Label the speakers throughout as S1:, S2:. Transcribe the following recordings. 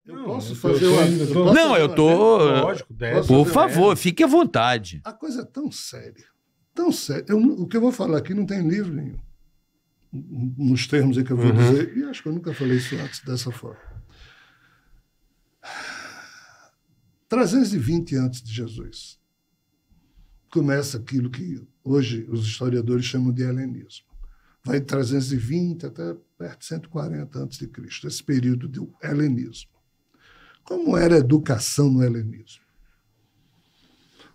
S1: Eu posso fazer uma...
S2: Não, eu tô...
S3: Lógico,
S2: Por favor, fique à vontade.
S1: A coisa é tão séria. Tão séria. O que eu vou falar aqui não tem livro nenhum. Nos termos em que eu vou dizer. E acho que eu nunca falei isso antes dessa forma. 320 antes de Jesus. Começa aquilo que hoje os historiadores chamam de helenismo. Vai de 320 até perto de 140 antes de Cristo, esse período do helenismo. Como era a educação no helenismo?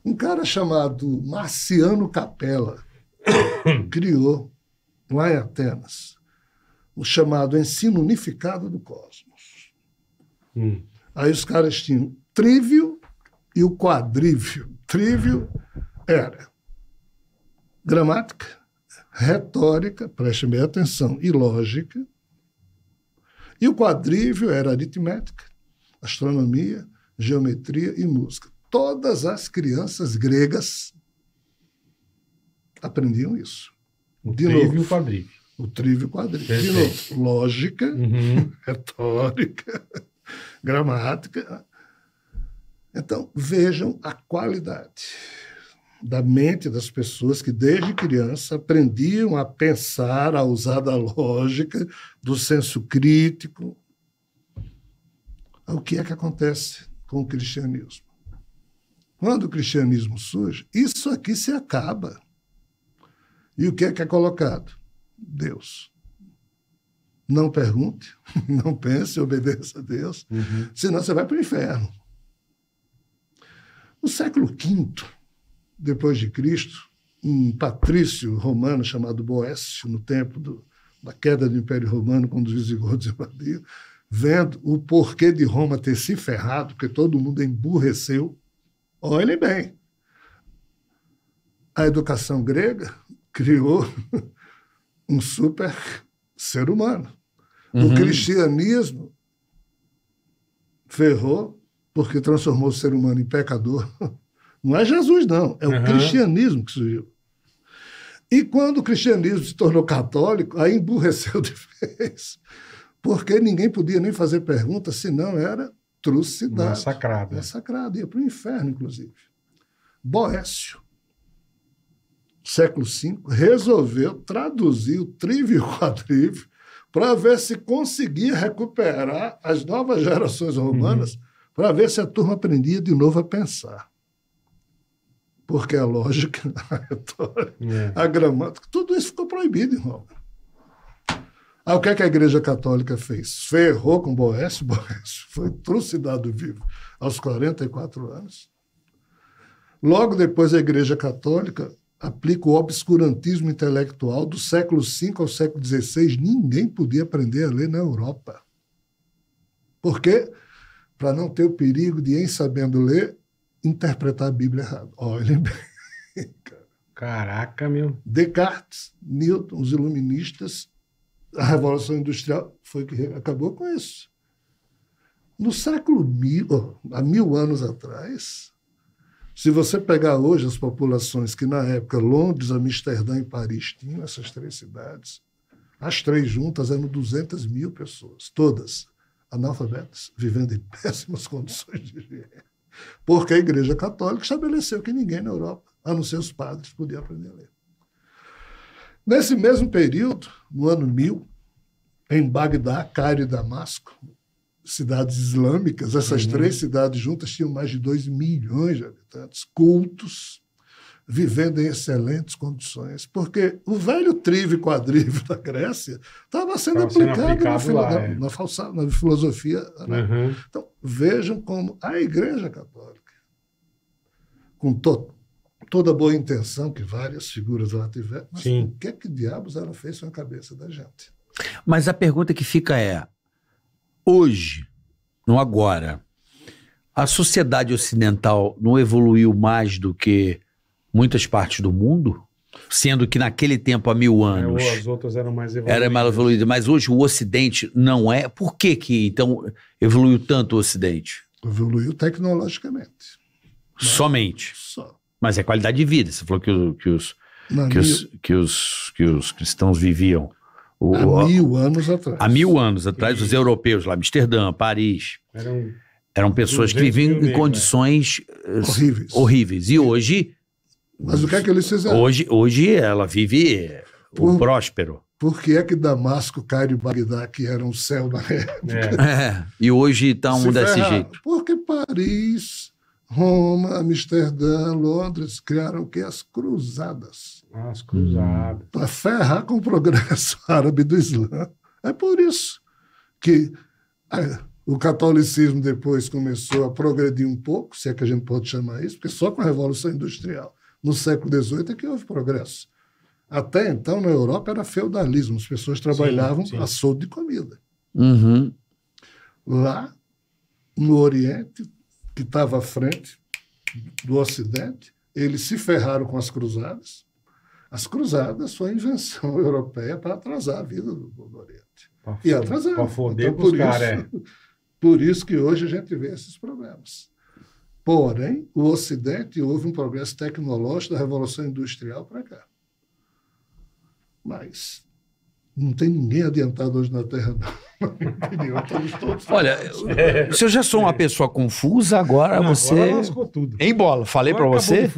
S1: Um cara chamado Marciano Capella criou, lá em Atenas, o chamado ensino unificado do cosmos. Aí os caras tinham trívio e o quadrívio. Trívio era gramática, retórica, preste bem atenção, e lógica. E o quadrívio era aritmética, astronomia, geometria e música. Todas as crianças gregas aprendiam isso.
S3: O trívio e o quadrívio.
S1: O trívio e o quadrívio.
S3: Perfeito.
S1: De novo, lógica, retórica, gramática. Então, vejam a qualidade da mente das pessoas que, desde criança, aprendiam a pensar, a usar da lógica, do senso crítico. O que é que acontece com o cristianismo? Quando o cristianismo surge, isso aqui se acaba. E o que é colocado? Deus. Não pergunte, não pense, obedeça a Deus, senão você vai para o inferno. No século V, depois de Cristo, um patrício romano chamado Boécio, no tempo da queda do Império Romano, quando os visigodos invadiram, vendo o porquê de Roma ter se ferrado, porque todo mundo emburreceu, olhem bem, a educação grega criou um super ser humano. O cristianismo ferrou porque transformou o ser humano em pecador. Não é Jesus, não. É o cristianismo que surgiu. E quando o cristianismo se tornou católico, aí emburreceu de vez. Porque ninguém podia nem fazer pergunta, senão era trucidado.
S3: Massacrado.
S1: Massacrado. Ia para o inferno, inclusive. Boécio, século V, resolveu traduzir o trívio e o quadrívio para ver se conseguia recuperar as novas gerações romanas, para ver se a turma aprendia de novo a pensar. Porque a lógica, a retórica, a gramática, tudo isso ficou proibido em Roma. Aí o que a Igreja Católica fez? Ferrou com Boécio. Boécio foi trucidado vivo aos 44 anos. Logo depois, a Igreja Católica aplica o obscurantismo intelectual do século V ao século XVI. Ninguém podia aprender a ler na Europa. Por quê? Para não ter o perigo de, em sabendo ler, interpretar a Bíblia errado. Olhem bem.
S3: Caraca, meu.
S1: Descartes, Newton, os iluministas, a Revolução Industrial foi que acabou com isso. No século há 1000 anos atrás, se você pegar hoje as populações que, na época, Londres, Amsterdã e Paris tinham, essas 3 cidades, as 3 juntas eram 200 mil pessoas, todas analfabetas, vivendo em péssimas condições de higiene. Porque a Igreja Católica estabeleceu que ninguém na Europa, a não ser os padres, podia aprender a ler. Nesse mesmo período, no ano 1000, em Bagdá, Cairo e Damasco, cidades islâmicas, essas 3 cidades juntas tinham mais de 2 milhões de habitantes, cultos, vivendo em excelentes condições, porque o velho trívio e quadrívio da Grécia estava sendo aplicado na filosofia. Então, vejam como a Igreja Católica, com toda boa intenção que várias figuras lá tiveram, mas o que diabos ela fez com a cabeça da gente?
S2: Mas a pergunta que fica é, hoje, no agora, a sociedade ocidental não evoluiu mais do que muitas partes do mundo? Sendo que naquele tempo, há 1000 anos...
S3: as outras eram mais evoluídas.
S2: Era mais evoluída, mas hoje o Ocidente não é. Por que então evoluiu tanto o Ocidente?
S1: Evoluiu tecnologicamente.
S2: Somente?
S1: Só.
S2: Mas é qualidade de vida. Você falou que os cristãos viviam...
S1: Há 1000 anos atrás.
S2: Há 1000 anos atrás, os europeus lá, Amsterdã, Paris... Eram pessoas que viviam em condições horríveis. E hoje...
S1: Mas o que é que eles fizeram?
S2: Hoje ela vive próspero.
S1: Por que é que Damasco, Cairo e Bagdá, que eram o céu na época...
S2: E hoje estão desse jeito?
S1: Porque Paris, Roma, Amsterdã, Londres criaram o quê? As cruzadas.
S3: As cruzadas.
S1: Para ferrar com o progresso árabe do Islã. É por isso que o catolicismo depois começou a progredir um pouco, se é que a gente pode chamar isso, porque só com a Revolução Industrial, no século XVIII, é que houve progresso. Até então, na Europa, era feudalismo. As pessoas trabalhavam a soldo de comida.
S2: Uhum.
S1: Lá, no Oriente, que estava à frente do Ocidente, eles se ferraram com as cruzadas. As cruzadas foi a invenção europeia para atrasar a vida do Oriente. E atrasaram.
S3: Para foder então, os caras.
S1: Por isso que hoje a gente vê esses problemas. Porém, o Ocidente houve um progresso tecnológico da Revolução Industrial para cá. Mas não tem ninguém adiantado hoje na Terra, não. Na minha opinião, estamos todos...
S2: Olha, se eu já sou uma pessoa confusa, agora você...
S3: Agora lascou tudo.
S2: Em bola, falei para você?